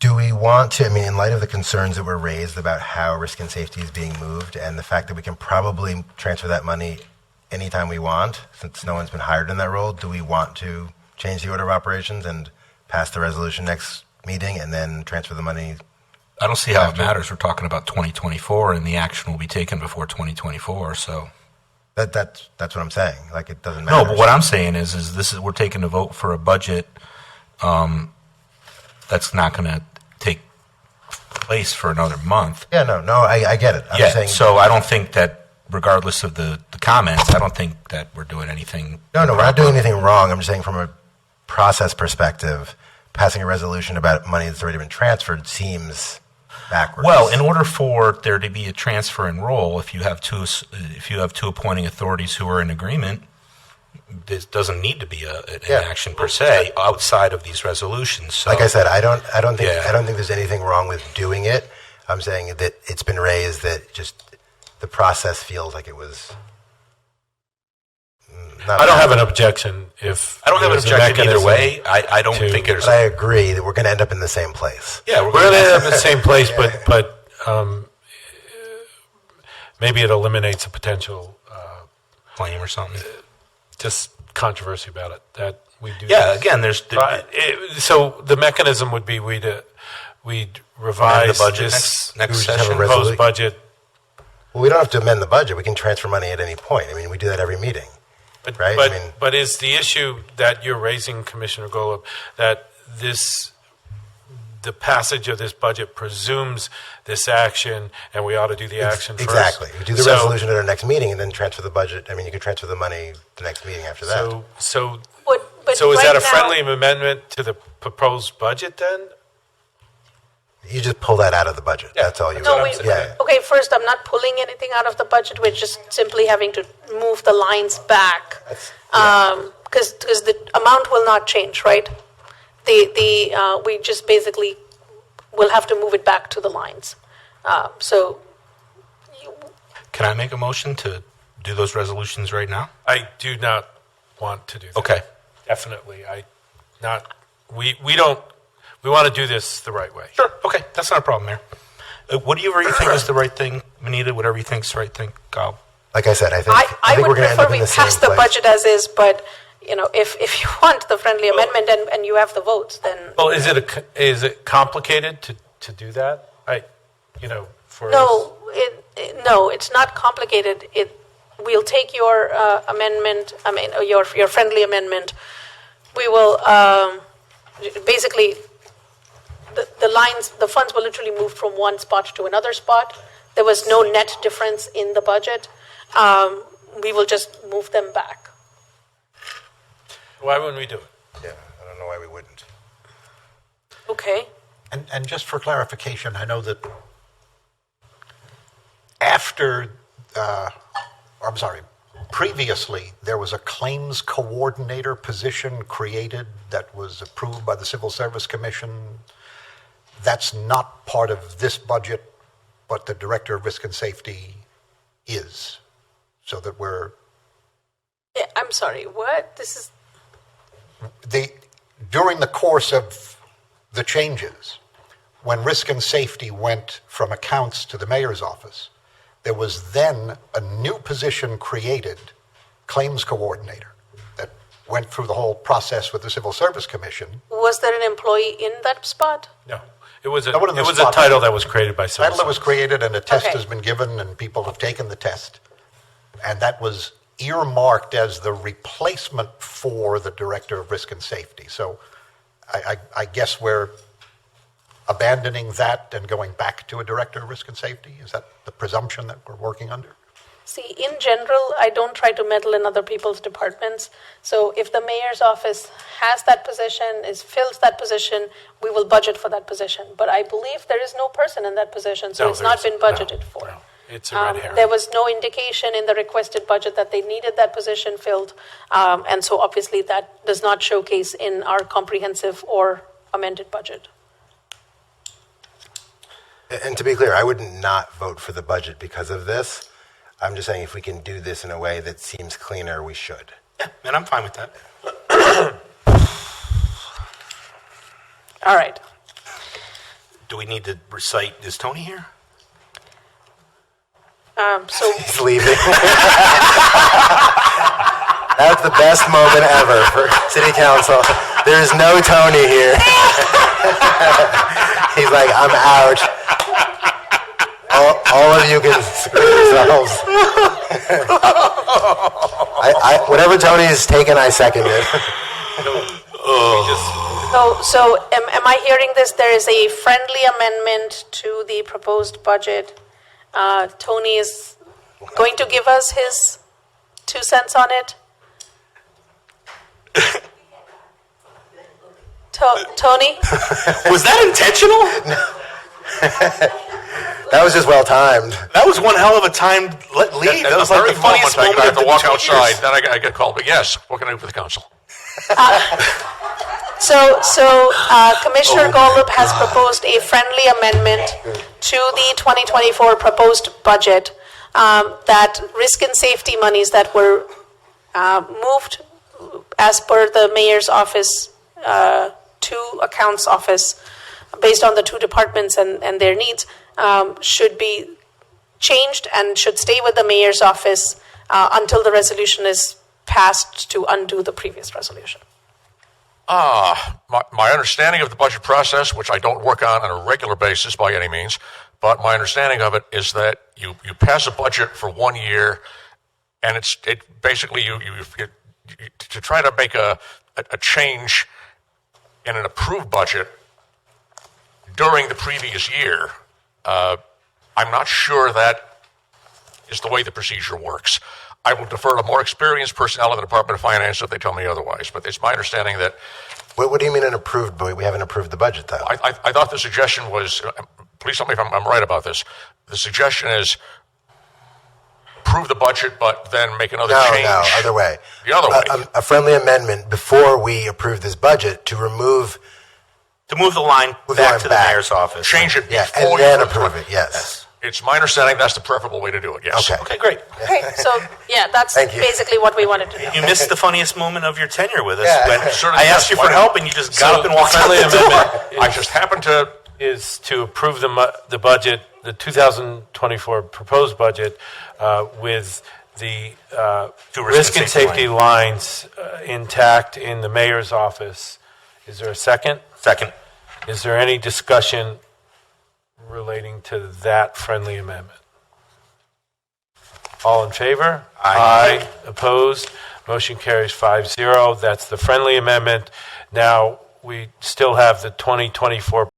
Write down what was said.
Do we want to, I mean, in light of the concerns that were raised about how risk and safety is being moved and the fact that we can probably transfer that money anytime we want, since no one's been hired in that role, do we want to change the order of operations and pass the resolution next meeting and then transfer the money? I don't see how it matters. We're talking about 2024, and the action will be taken before 2024. So that's what I'm saying. Like, it doesn't matter. no, but what I'm saying is we're taking a vote for a budget that's not going to take place for another month. Yeah, no, I get it. I'm saying, so I don't think that, regardless of the comments, I don't think that we're doing anything. No, we're not doing anything wrong. I'm just saying from a process perspective, passing a resolution about money that's already been transferred seems backwards. Well, in order for there to be a transfer and roll, if you have two appointing authorities who are in agreement, this doesn't need to be an action per se outside of these resolutions. So, like I said, I don't think there's anything wrong with doing it. I'm saying that it's been raised that just the process feels like it was. I don't have an objection if I don't have an objection either way. I don't think there's. But I agree that we're going to end up in the same place. Yeah, we're going to end up in the same place, but maybe it eliminates a potential claim or something. Just controversy about it that we do. Yeah, again, there's. So the mechanism would be we'd revise the budget next session. Proposed budget. Well, we don't have to amend the budget. We can transfer money at any point. I mean, we do that every meeting. Right? But is the issue that you're raising, Commissioner Golub, that the passage of this budget presumes this action, and we ought to do the action first? Exactly. We do the resolution at our next meeting, and then transfer the budget. I mean, you could transfer the money the next meeting after that. So But is right that a now- friendly amendment to the proposed budget then? You just pull that out of the budget. Yeah. That's all you. No, Yeah. okay, first, I'm not pulling anything out of the budget. We're just simply having to move the lines back. Because the amount will not change, right? We just basically will have to move it back to the lines. Can I make a motion to do those resolutions right now? I do not want to do that. Okay. Definitely. We want to do this the right way. Sure. Okay. That's not a problem, Mayor. Whatever you think is the right thing, Manita, whatever you think is the right thing, go. Like I said, I think I we're would going to end prefer up in we the same pass the place. budget as is, but if you want the friendly amendment and you have the votes, then Well, is it complicated to do that? no, it's not complicated. We'll take your amendment. Your friendly amendment. We will basically. The funds were literally moved from one spot to another spot. There was no net difference in the budget. We will just move them back. Why wouldn't we do it? Yeah, I don't know why we wouldn't. Okay. And just for clarification, I know that previously there was a claims coordinator position created that was approved by the Civil Service Commission. That's not part of this budget, but the Director of Risk and Safety is. So that Yeah, I'm sorry, what? This is... During the course of the changes, when Risk and Safety went from accounts to the mayor's office, there was then a new position created, claims coordinator, that went through the whole process with the Civil Service Commission. Was there an employee in that spot? No. It was a spot. title that was created by someone. Title that was created and a test Okay. has been given and people have taken the test. And that was earmarked as the replacement for the Director of Risk and Safety. So I guess we're abandoning that and going back to a Director of Risk and Safety? Is that the presumption that we're working under? See, in general, I don't try to meddle in other people's departments. So if the mayor's office has that position, fills that position, we will budget for that position. But I believe there is no person in that position, so No, it's not there been isn't. budgeted for. No. It's a red herring. There was no indication in the requested budget that they needed that position filled. And so obviously that does not showcase in our comprehensive or amended budget. And to be clear, I would not vote for the budget because of this. I'm just saying if we can do this in a way that seems cleaner, we should. Yeah, and I'm fine with that. All right. Do we need to recite, is Tony here? So He's leaving. That's the best moment ever for city council. There's no Tony here. He's like, I'm out. All of you can screw yourselves. Whatever Tony has taken, I second it. So am I hearing this? There is a friendly amendment to the proposed budget. Tony is going to give us his 2 cents on it. Tony? Was that intentional? That was just well timed. That was one hell of a timed lead. That was like the funniest moment I have to of walk 2 outside, years. then I get called. But yes, what can I do for the council? Commissioner Golub has proposed a friendly amendment to the 2024 proposed budget that risk and safety monies that were moved as per the mayor's office to accounts office based on the 2 departments and their needs should be changed and should stay with the mayor's office until the resolution is passed to undo the previous resolution. My understanding of the budget process, which I don't work on a regular basis by any means, but my understanding of it is that you pass a budget for 1 year, and it basically you to try to make a change in an approved budget during the previous year. I'm not sure that is the way the procedure works. I will defer to more experienced personnel in the Department of Finance if they tell me otherwise. But it's my understanding that... What do you mean an approved budget? We haven't approved the budget, though. I thought the suggestion was... Please tell me if I'm right about this. The suggestion is approve the budget, but then make another change. No, other way. The other way. A friendly amendment before we approve this budget to remove... To move the line back to the mayor's office. Change it Yeah, before and then you approve it, yes. It's my understanding that's the preferable way to do it, yes. Okay. Great. Okay, so yeah, that's Thank you. basically what we wanted to do. You missed the funniest moment of your tenure with us. Yeah. When I asked you for help and you just got up and walked out friendly the door. amendment I just happened to... is to approve the budget, the 2024 proposed budget, with the risk and safety lines intact in the mayor's office. Is there a second? Second. Is there any discussion relating to that friendly amendment? All in favor? Aye. Opposed? Motion carries 5-0. That's the friendly amendment. Now, we still have the 2024